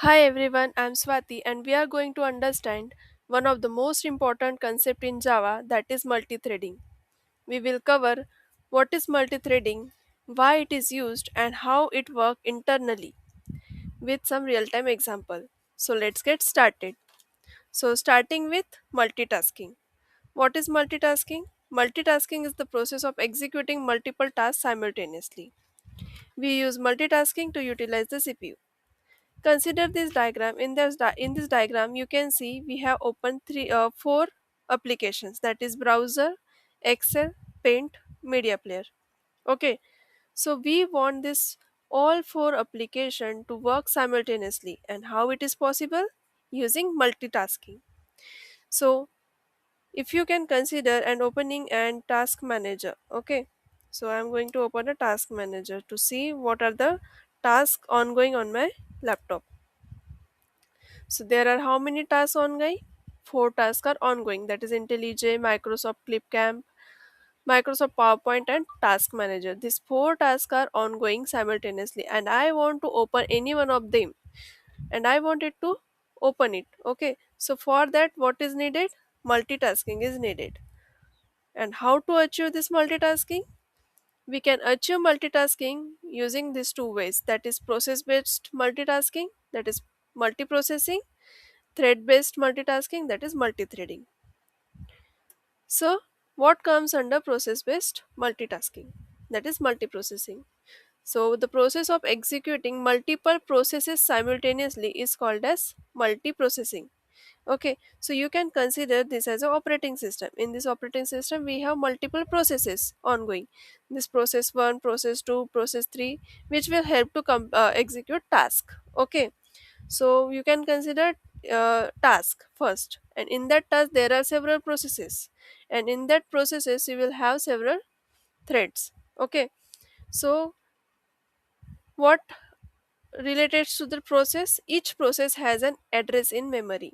Hi everyone, I'm Swati and we are going to understand one of the most important concept in Java, that is multithreading. We will cover what is multithreading, why it is used and how it works internally with some real-time example. So let's get started. So starting with multitasking. What is multitasking? Multitasking is the process of executing multiple tasks simultaneously. We use multitasking to utilize the CPU. Consider this diagram. In this diagram, you can see we have opened four applications, that is browser, Excel, Paint, Media Player. Okay, so we want this all four application to work simultaneously, and how it is possible using multitasking. So if you can consider an opening and task manager. Okay, so I'm going to open a task manager to see what are the tasks ongoing on my laptop. So there are how many tasks ongoing? Four tasks are ongoing. That is IntelliJ, Microsoft ClipCamp, Microsoft PowerPoint, and Task Manager. These four tasks are ongoing simultaneously, and I want to open any one of them, and I want it to open it. Okay. So for that, what is needed? Multitasking is needed. And how to achieve this multitasking? We can achieve multitasking using these two ways. That is process based multitasking. That is multiprocessing, thread based multitasking, that is multithreading. So what comes under process based multitasking, that is multiprocessing. So the process of executing multiple processes simultaneously is called as multiprocessing. Okay, so you can consider this as an operating system. In this operating system we have multiple processes ongoing, this process 1, process 2, process 3, which will help to execute task. Okay, so you can consider task first, and in that task there are several processes, and in that processes you will have several threads. Okay, so what related to the process? Each process has an address in memory.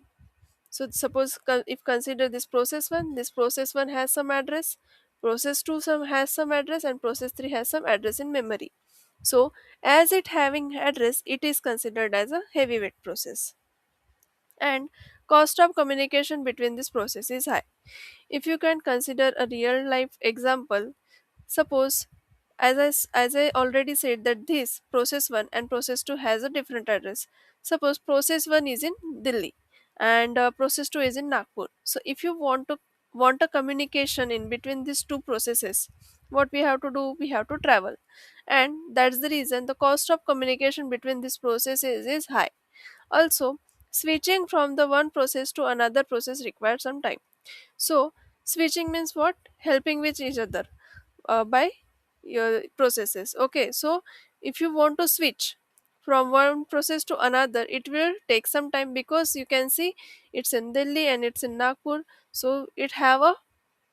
So suppose if consider this process 1, this process 1 has some address, process 2 some has some address, and process 3 has some address in memory. So as it having address, it is considered as a heavyweight process, and cost of communication between this process is high. If you can consider a real life example, suppose as I already said that this process 1 and process 2 has a different address. Suppose process 1 is in Delhi and process 2 is in Nagpur. So if you want a communication in between these two processes, what we have to do? We have to travel, and that's the reason the cost of communication between these processes is high. Also, switching from the one process to another process requires some time. So, switching means what? Helping with each other by your processes. Okay, so if you want to switch from one process to another, it will take some time, because you can see it's in Delhi and it's in Nagpur, so it have a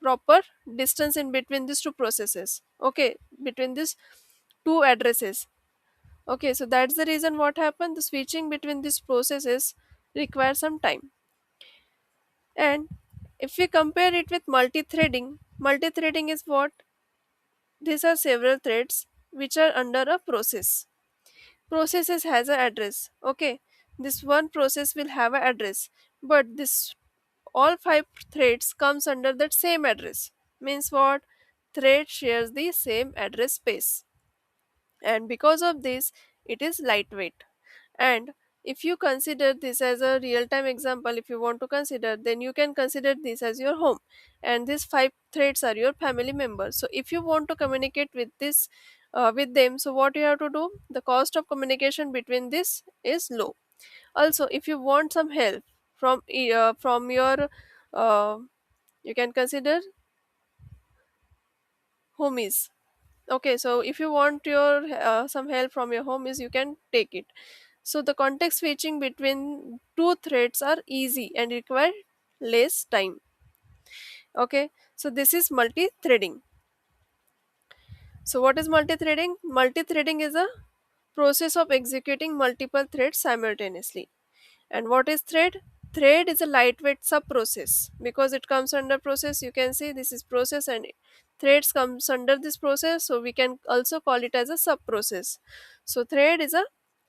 proper distance in between these two processes. Okay, between these two addresses. Okay, so that's the reason what happened. The switching between these processes requires some time. And if we compare it with multi-threading, multi-threading is what? These are several threads which are under a process. Processes has an address. Okay, this one process will have an address, but this all five threads comes under that same address. Means what? Thread shares the same address space, and because of this, it is lightweight. And if you consider this as a real time example, if you want to consider, then you can consider this as your home, and these five threads are your family members. So if you want to communicate with this with them, so what you have to do? The cost of communication between this is low. Also, if you want some help from your uh, you can consider homies. Okay, so if you want your some help from your homies, you can take it. So the context switching between two threads are easy and require less time. Okay, so this is multi-threading. So what is multi-threading? Multi-threading is a process of executing multiple threads simultaneously. And what is thread? Thread is a lightweight sub process, because it comes under process. You can see this is process and threads comes under this process, so we can also call it as a sub process. So thread is a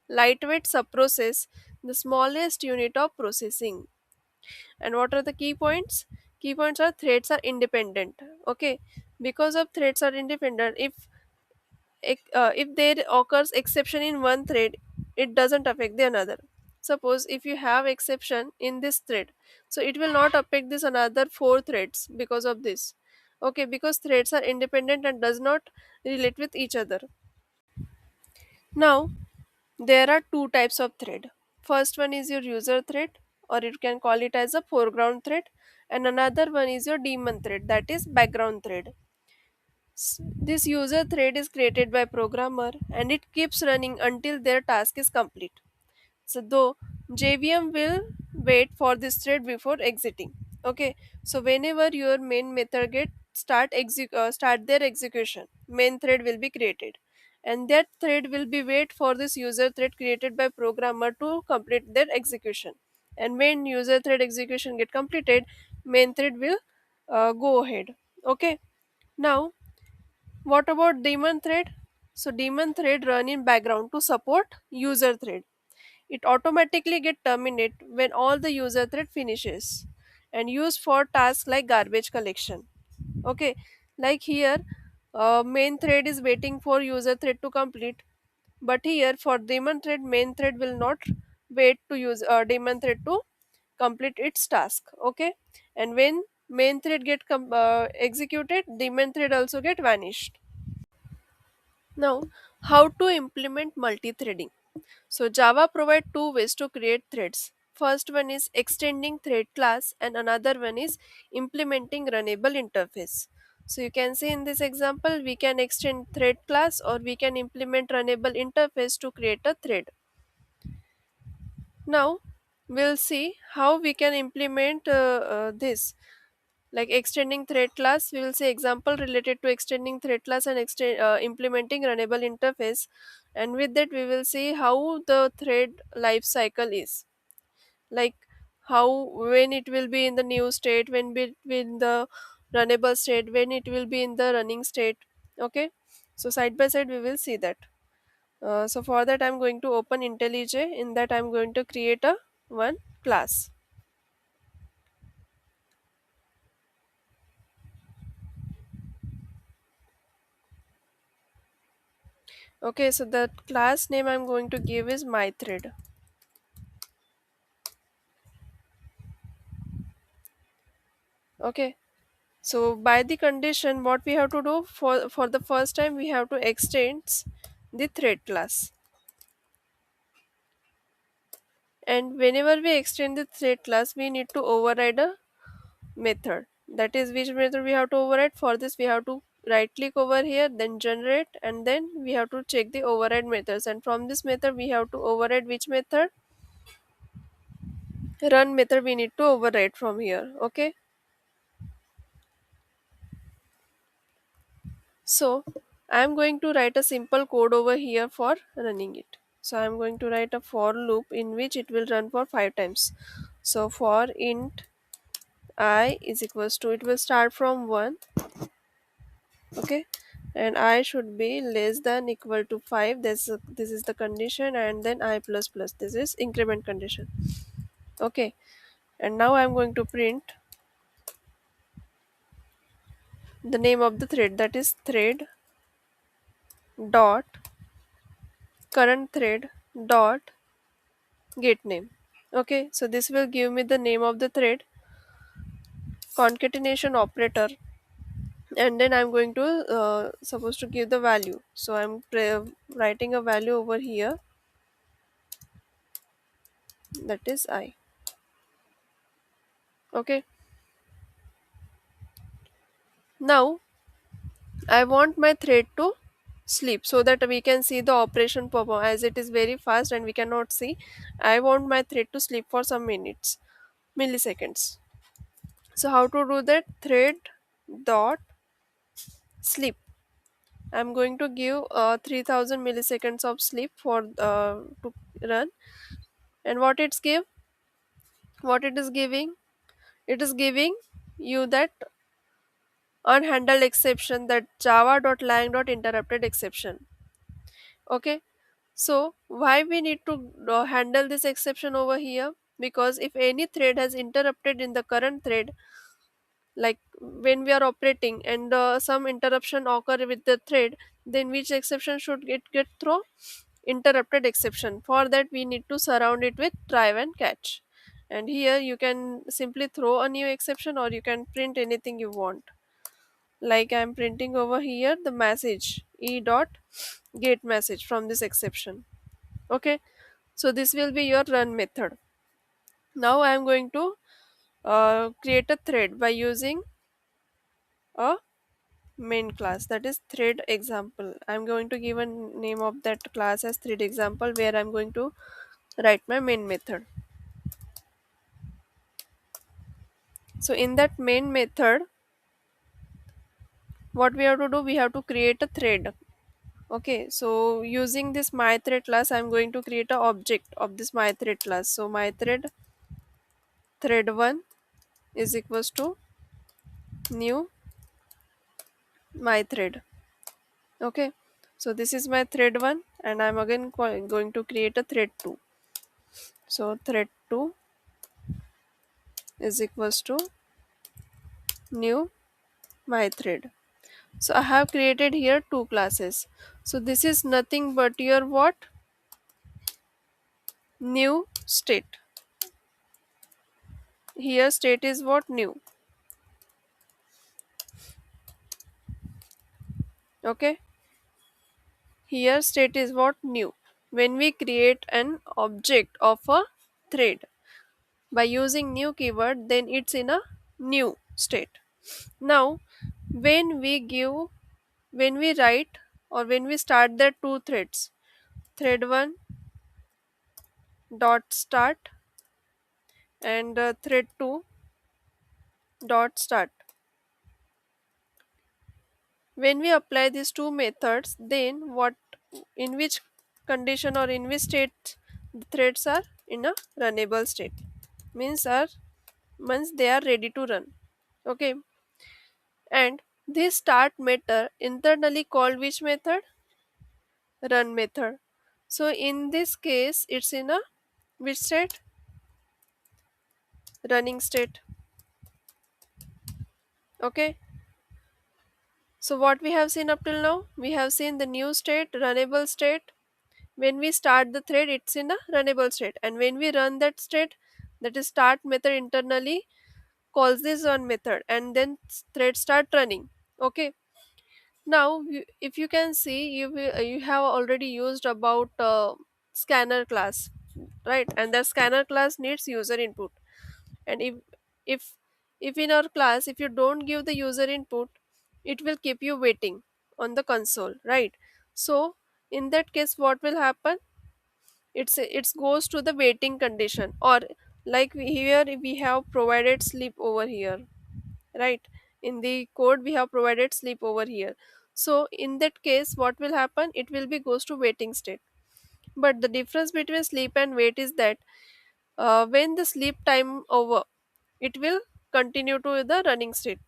lightweight subprocess, the smallest unit of processing. And what are the key points? Key points are threads are independent. Okay, because of threads are independent, if there occurs exception in one thread, it doesn't affect the another. Suppose if you have exception in this thread, so it will not affect this another four threads because of this. Okay, because threads are independent and does not relate with each other. Now there are two types of thread. First one is your user thread, or you can call it as a foreground thread, and another one is your daemon thread, that is background thread. This user thread is created by programmer and it keeps running until their task is complete. So though JVM will wait for this thread before exiting. Okay, so whenever your main method get start their execution, main thread will be created, and that thread will be wait for this user thread created by programmer to complete their execution. And when user thread execution get completed, main thread will go ahead. Okay, now what about daemon thread? So daemon thread run in background to support user thread. It automatically get terminate when all the user thread finishes and used for tasks like garbage collection. Okay, like here, main thread is waiting for user thread to complete, but here for daemon thread, main thread will not wait to use daemon thread to complete its task. Okay, and when main thread get executed, daemon thread also get vanished. Now, how to implement multi-threading? So Java provide two ways to create threads. First one is extending thread class and another one is implementing runnable interface. So you can see in this example we can extend thread class or we can implement runnable interface to create a thread. Now we'll see how we can implement this, like extending thread class. We will see example related to extending thread class and implementing runnable interface, and with that we will see how the thread life cycle is, like how when it will be in the new state, when be in the runnable state, when it will be in the running state. Okay, so side by side we will see that. So for that I'm going to open IntelliJ. In that I'm going to create a one class. Okay, so the class name I'm going to give is my thread. Okay, so by the condition what we have to do, for the first time we have to extend the thread class, and whenever we extend the thread class we need to override a method. That is which method we have to override. For this we have to right click over here, then generate, and then we have to check the override methods, and from this method we have to override which method, run method we need to override from here. Okay, so I'm going to write a simple code over here for running it. So I'm going to write a for loop in which it will run for 5 times. So for int I is equals to, it will start from 1. Okay, and I should be less than equal to 5. This is the condition, and then I plus plus, this is increment condition. Okay, and now I'm going to print the name of the thread, that is thread dot current thread dot get name. Okay, so this will give me the name of the thread, concatenation operator, and then I'm going to supposed to give the value. So I'm writing a value over here, that is I. Okay, now I want my thread to sleep so that we can see the operation perform, as it is very fast and we cannot see. I want my thread to sleep for some minutes, milliseconds. So how to do that? Thread dot sleep. I'm going to give 3000 milliseconds of sleep for to run. And what it is giving, it is giving you that unhandled exception, that java.lang.interrupted exception. Okay, So why we need to handle this exception over here? Because if any thread has interrupted in the current thread, like when we are operating and some interruption occur with the thread, then which exception should get thrown? Interrupted exception. For that we need to surround it with try and catch, and here you can simply throw a new exception or you can print anything you want. Like I am printing over here the message e dot get message from this exception. Okay, so this will be your run method. Now I am going to create a thread by using a main class, that is thread example. I'm going to give a name of that class as thread example, where I'm going to write my main method. So in that main method, what we have to do, we have to create a thread. Okay, so using this my thread class, I'm going to create an object of this my thread class. So my thread 1 is equals to new my thread. Okay, so this is my thread 1 and I'm again going to create a thread 2. So thread 2 is equals to new my thread. So I have created here two classes. So this is nothing but your what? New state. Here state is what? New. Okay, here state is what? New. When we create an object of a thread by using new keyword, then it's in a new state. Now when we give, when we write or when we start the two threads, thread 1 dot start and thread 2 dot start, when we apply these two methods, then what, in which condition or in which state the threads are in a runnable state, means are, means they are ready to run. Okay, and this start method internally called which method? Run method. So in this case it's in a which state? Running state. Okay, so what we have seen up till now, we have seen the new state, runnable state. When we start the thread, it's in a runnable state, and when we run that state, that is start method internally calls this run method, and then thread start running. Okay, now if you can see, you have already used about scanner class, right? And the scanner class needs user input, and if if in our class, if you don't give the user input, it will keep you waiting on the console, right? So in that case what will happen? It's goes to the waiting condition, or like here we have provided sleep over here, right? In the code we have provided sleep over here. So in that case what will happen? It will be goes to waiting state. But the difference between sleep and wait is that when the sleep time over, it will continue to the running state.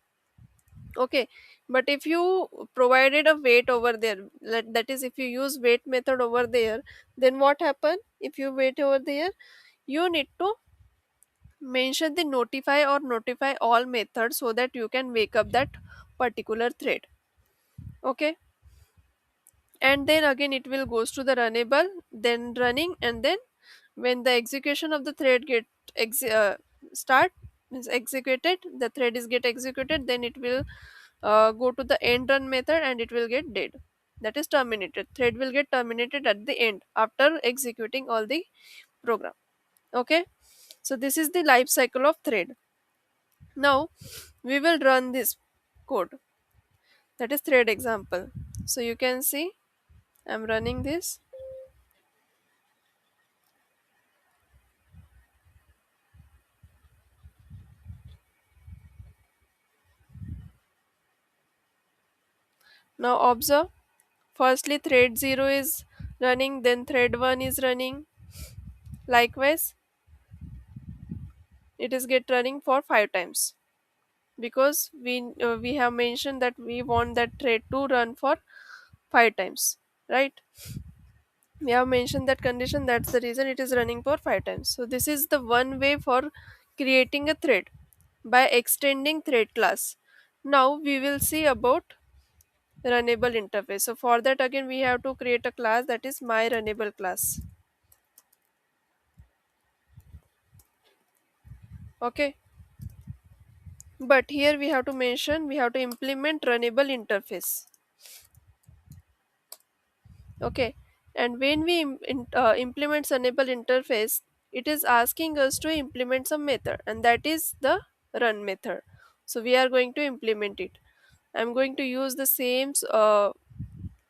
Okay, but if you provided a wait over there, that is if you use wait method over there, then what happen? If you wait over there, you need to mention the notify or notify all method so that you can wake up that particular thread. Okay, and then again it will goes to the runnable, then running, and then when the execution of the thread get start, means executed, the thread is get executed, then it will go to the end run method and it will get dead, that is terminated. Thread will get terminated at the end after executing all the program. Okay, so this is the life cycle of thread. Now we will run this code, that is thread example. So you can see I'm running this. Now observe, firstly thread 0 is running, then thread 1 is running. Likewise it is get running for 5 times, because we have mentioned that we want that thread to run for 5 times, right? We have mentioned that condition, that's the reason it is running for 5 times. So this is the one way for creating a thread by extending thread class. Now we will see about runnable interface. So for that again we have to create a class, that is my runnable class. Okay, but here we have to mention, we have to implement runnable interface. Okay, and when we implement runnable interface, it is asking us to implement some method, and that is the run method. So we are going to implement it. I'm going to use the same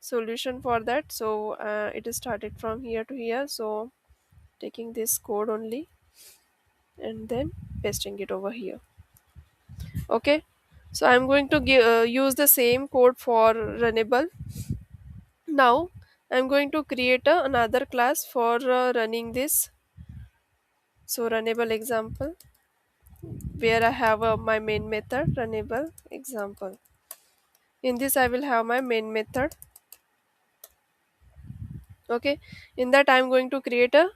solution for that. So it is started from here to here. So taking this code only and then pasting it over here. Okay, so I'm going to use the same code for runnable. Now I'm going to create another class for running this. So runnable example, where I have my main method runnable example. In this I will have my main method. Okay, in that I'm going to create a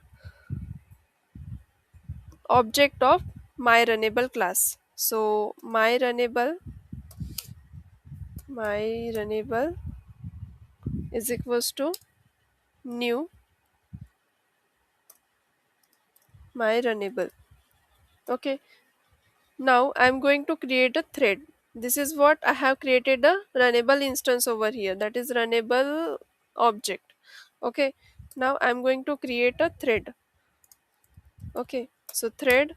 object of my runnable class. So my runnable is equals to new my runnable. Okay, now I'm going to create a thread. This is what I have created, a runnable instance over here, that is runnable object. Okay, now I'm going to create a thread. Okay, so thread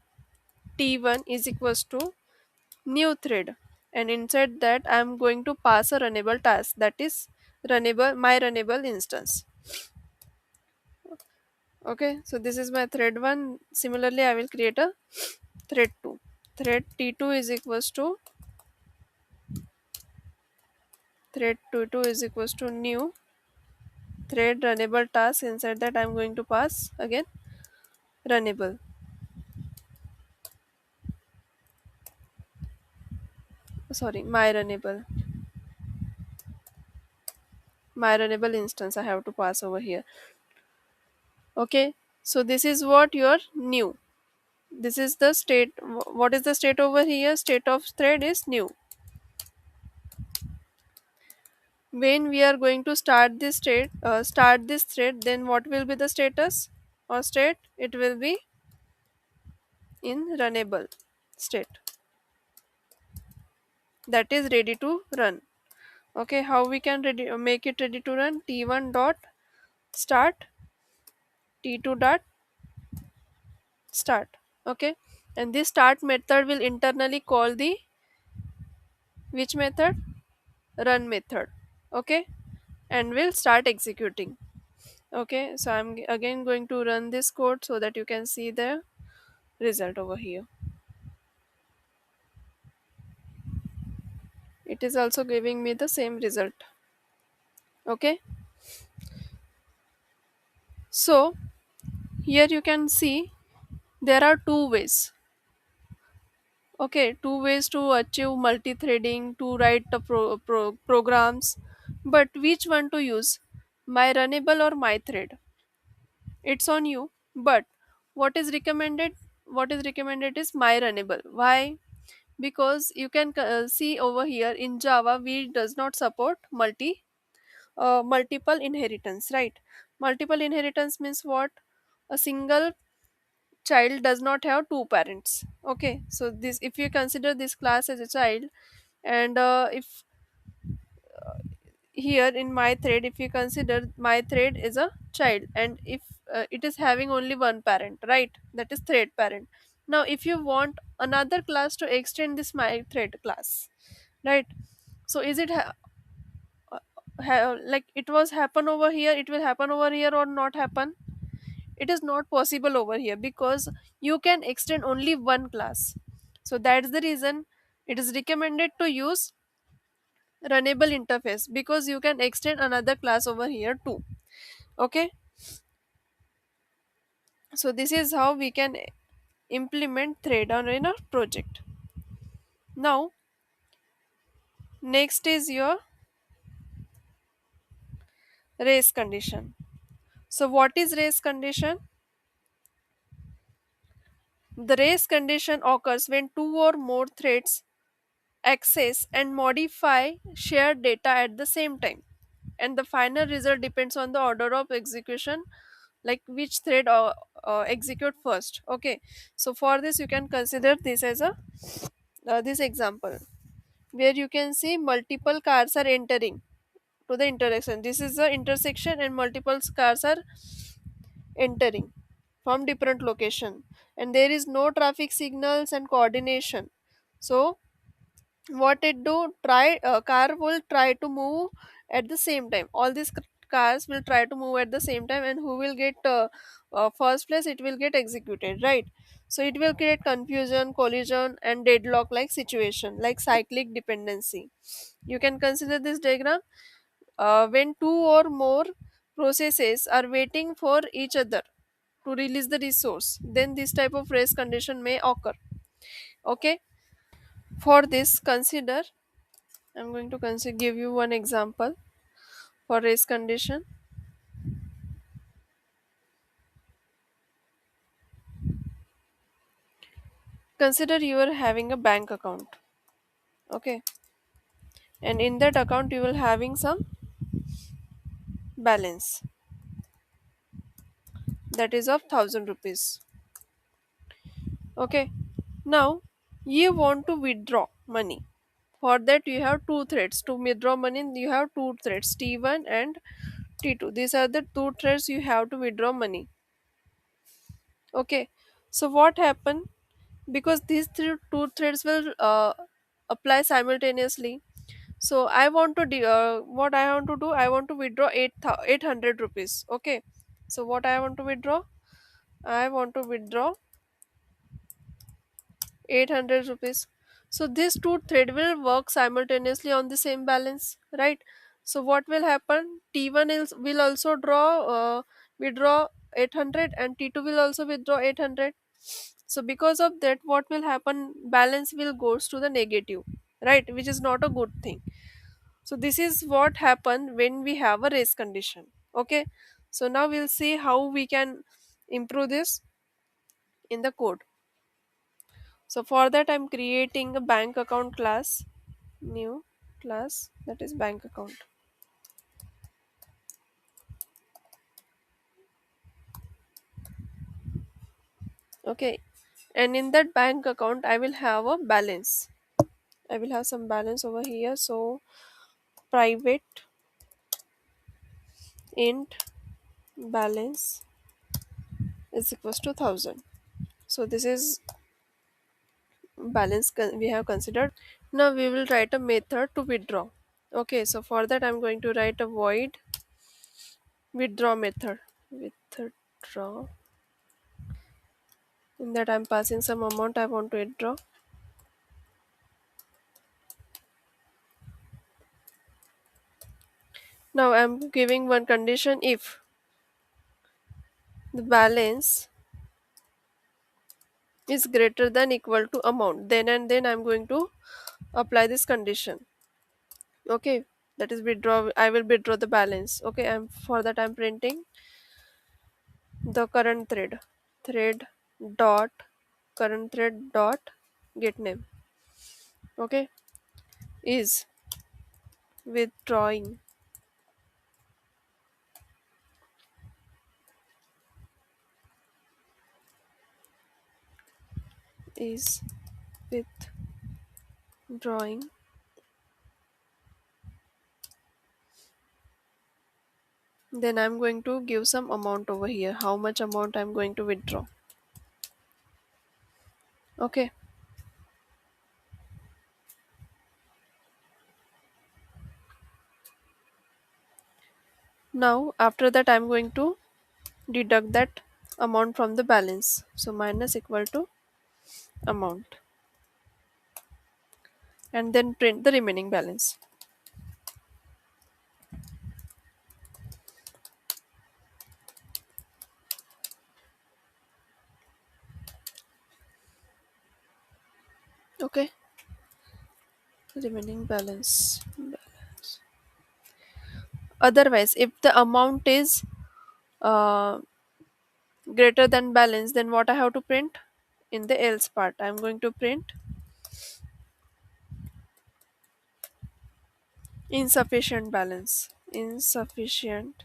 t1 is equals to new thread, and inside that I'm going to pass a runnable task, that is runnable my runnable instance. Okay, so this is my thread 1. Similarly I will create a thread 2. Thread t2 is equals to thread t2 is equals to new thread runnable task. Inside that I'm going to pass again runnable, sorry, my runnable instance I have to pass over here. Okay, so this is what your new, this is the state. What is the state over here? State of thread is new. When we are going to start this thread, then what will be the status or state? It will be in runnable state, that is ready to run. Okay, how we can make it ready to run? T1 dot start, T2 dot start. Okay, and this start method will internally call the which method? Run method. Okay, and will start executing. Okay, so I'm again going to run this code so that you can see the result over here. It is also giving me the same result. Okay, so here you can see there are two ways. Okay, two ways to achieve multi-threading, to write the programs, but which one to use, my runnable or my thread? It's on you. But what is recommended, what is recommended is my runnable. Why? Because you can see over here in Java we does not support multiple inheritance, right? Multiple inheritance means what? A single child does not have two parents. Okay, so this, if you consider this class as a child, and if here in my thread, if you consider my thread is a child, and if it is having only one parent, right, that is thread parent. Now if you want another class to extend this my thread class, right, so is it like it was happen over here, it will happen over here or not happen? It is not possible over here because you can extend only one class. So that's the reason it is recommended to use runnable interface, because you can extend another class over here too. Okay, so this is how we can implement thread on in a project. Now next is your race condition. So what is race condition? The race condition occurs when two or more threads access and modify shared data at the same time, and the final result depends on the order of execution, like which thread execute first. Okay, so for this you can consider this as a this example where you can see multiple cars are entering to the intersection. This is the intersection and multiple cars are entering from different location, and there is no traffic signals and coordination. So what it do, try car will try to move at the same time. All these cars will try to move at the same time, and who will get first place, it will get executed, right? So it will create confusion, collision and deadlock like situation, like cyclic dependency. You can consider this diagram when two or more processes are waiting for each other to release the resource, then this type of race condition may occur. Okay, for this consider, I'm going to give you one example for race condition. Consider you are having a bank account, okay, and in that account you will having some balance that is of 1,000 rupees. Okay, now you want to withdraw money. For that you have two threads to withdraw money. You have two threads, T1 and T2. These are the two threads you have to withdraw money. Okay, so what happened, because these two threads will apply simultaneously. So I want to what I want to do, I want to withdraw 800 rupees. Okay, so what I want to withdraw, I want to withdraw 800 rupees. So this two thread will work simultaneously on the same balance, right? So what will happen, T1 will also withdraw 800, and T2 will also withdraw 800. So because of that, what will happen, balance will goes to the negative, right, which is not a good thing. So this is what happen when we have a race condition. Okay, so now we'll see how we can improve this in the code. So for that I'm creating a bank account class, new class, that is bank account. Okay, and in that bank account I will have a balance. I will have some balance over here. So private int balance is equals to 1,000. So this is balance we have considered. Now we will write a method to withdraw. Okay, so for that I'm going to write a void withdraw method. Withdraw. In that I'm passing some amount I want to withdraw. Now I'm giving one condition, if the balance is greater than equal to amount, then and then I'm going to apply this condition. Okay, that is withdraw, I will withdraw the balance. Okay, I'm for that I'm printing the current thread, thread dot current thread dot get name. Okay, is withdrawing is withdrawing. Then I'm going to give some amount over here, how much amount I'm going to withdraw. Okay, now after that I'm going to deduct that amount from the balance. So minus equal to amount, and then print the remaining balance. Okay, remaining balance. Otherwise, if the amount is uh, greater than balance, then what I have to print? In the else part, I'm going to print insufficient balance. Insufficient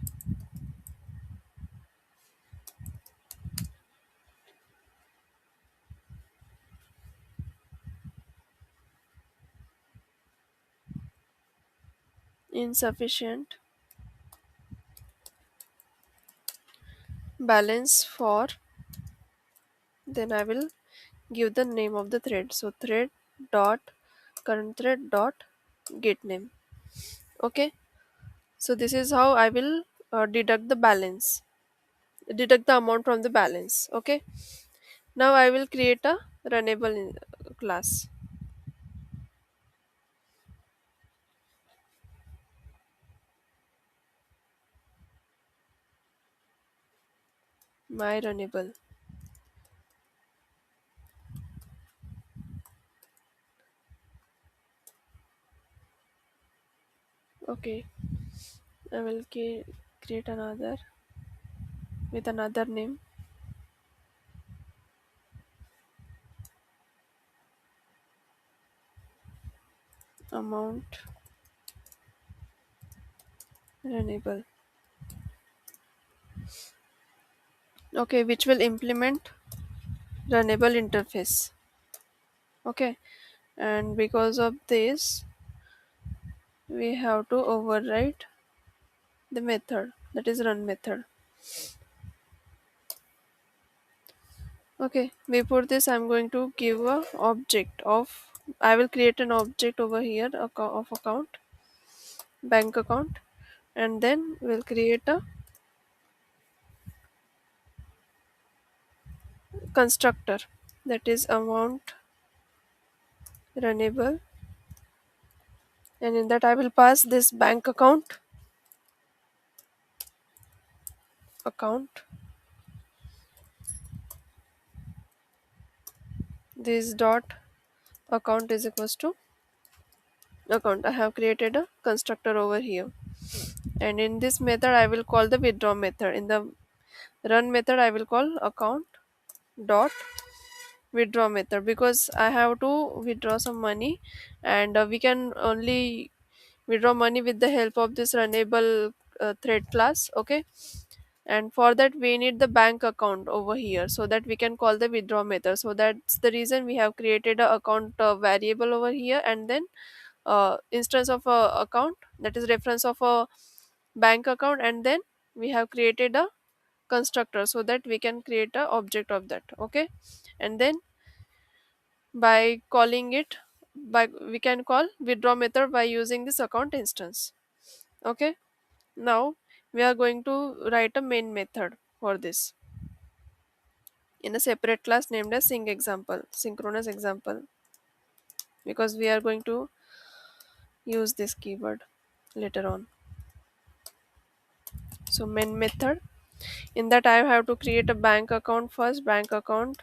balance for, then I will give the name of the thread. So thread dot current thread dot get name. Okay. So this is how I will deduct the amount from the balance. Okay. Now I will create a runnable class, my runnable. Okay. I will create another with another name, amount runnable. Okay, which will implement runnable interface. Okay, and because of this, we have to override the method, that is run method. Okay, before this, I'm going to give a object of. I will create an object over here of account, bank account, and then we'll create a constructor, that is amount runnable, and in that I will pass this bank account, this dot account is equals to account. I have created a constructor over here, and in this method I will call the withdraw method. In the run method I will call account dot withdraw method, because I have to withdraw some money, and we can only withdraw money with the help of this runnable thread class. Okay, and for that we need the bank account over here, so that we can call the withdraw method. So that's the reason we have created a account variable over here, and then instance of a account, that is reference of a bank account, and then we have created a constructor so that we can create a object of that. Okay, and then by calling it, by we can call withdraw method by using this account instance. Okay, now we are going to write a main method for this in a separate class named as synchronous example, because we are going to use this keyword later on. So main method, in that I have to create a bank account first. Bank account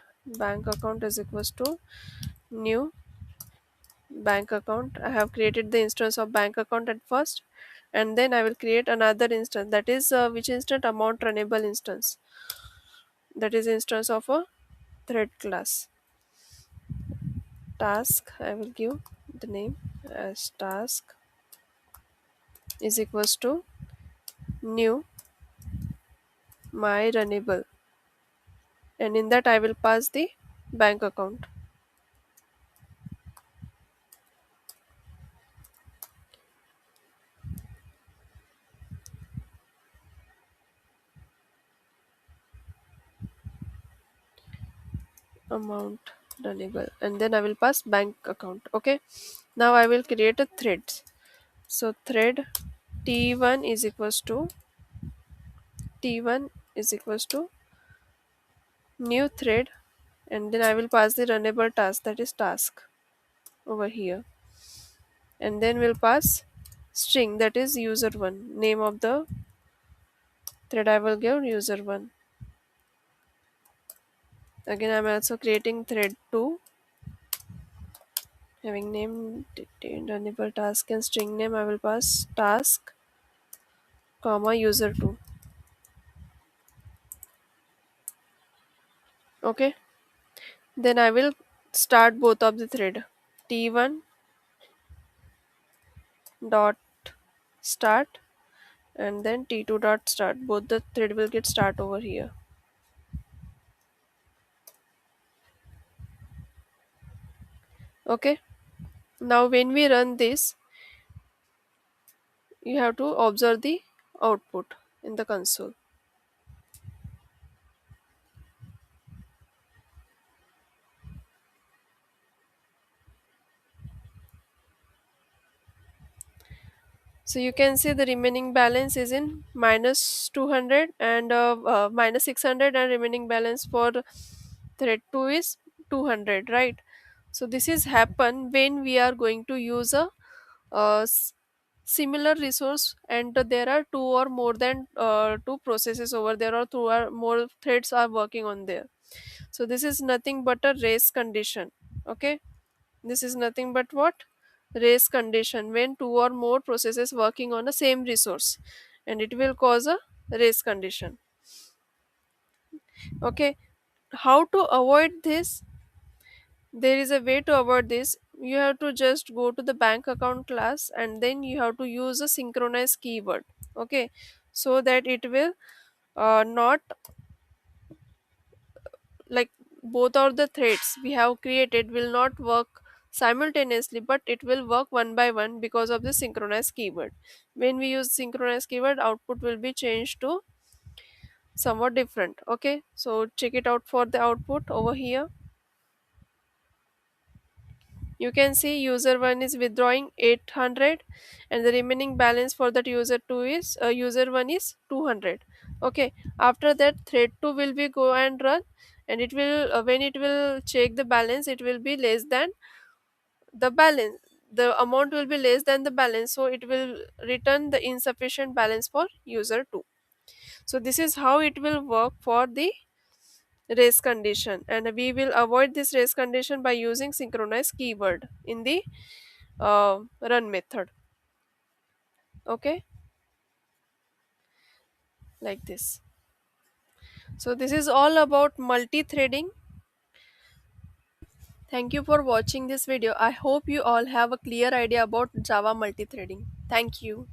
is equals to new bank account. I have created the instance of bank account at first, and then I will create another instance, that is which instant amount runnable instance, that is instance of a thread class. Task, I will give the name as task is equals to new my runnable, and in that I will pass the bank account. Amount runnable, and then I will pass bank account. Okay, now I will create a thread. So thread t1 is equals to t1 is equals to new thread, and then I will pass the runnable task, that is task over here, and then we'll pass string, that is user1, name of the thread I will give user1. Again I'm also creating thread 2 having name runnable task, and string name I will pass task comma user2. Okay, then I will start both of the thread. T1 dot start and then T2 dot start. Both the thread will get start over here. Okay, now when we run this, you have to observe the output in the console. So you can see the remaining balance is in minus 200 and minus 600, and remaining balance for thread 2 is 200, right? So this is happen when we are going to use a similar resource, and there are two or more than two processes over there, or two or more threads are working on there. So this is nothing but a race condition. Okay, this is nothing but what? Race condition, when two or more processes working on the same resource, and it will cause a race condition. Okay, how to avoid this? There is a way to avoid this. You have to just go to the bank account class, and then you have to use a synchronize keyword. Okay, so that it will not, like, both of the threads we have created will not work simultaneously, but it will work one by one because of the synchronized keyword. When we use synchronized keyword, output will be changed to somewhat different. Okay, so check it out for the output over here. You can see user 1 is withdrawing 800, and the remaining balance for that user 2 is user 1 is 200. Okay, after that thread 2 will be go and run, and it will when it will check the balance, it will be less than the balance. The amount will be less than the balance, so it will return the insufficient balance for user 2. So this is how it will work for the race condition, and we will avoid this race condition by using synchronized keyword in the run method. Okay, like this. So this is all about multi-threading. Thank you for watching this video. I hope you all have a clear idea about Java multi-threading. Thank you.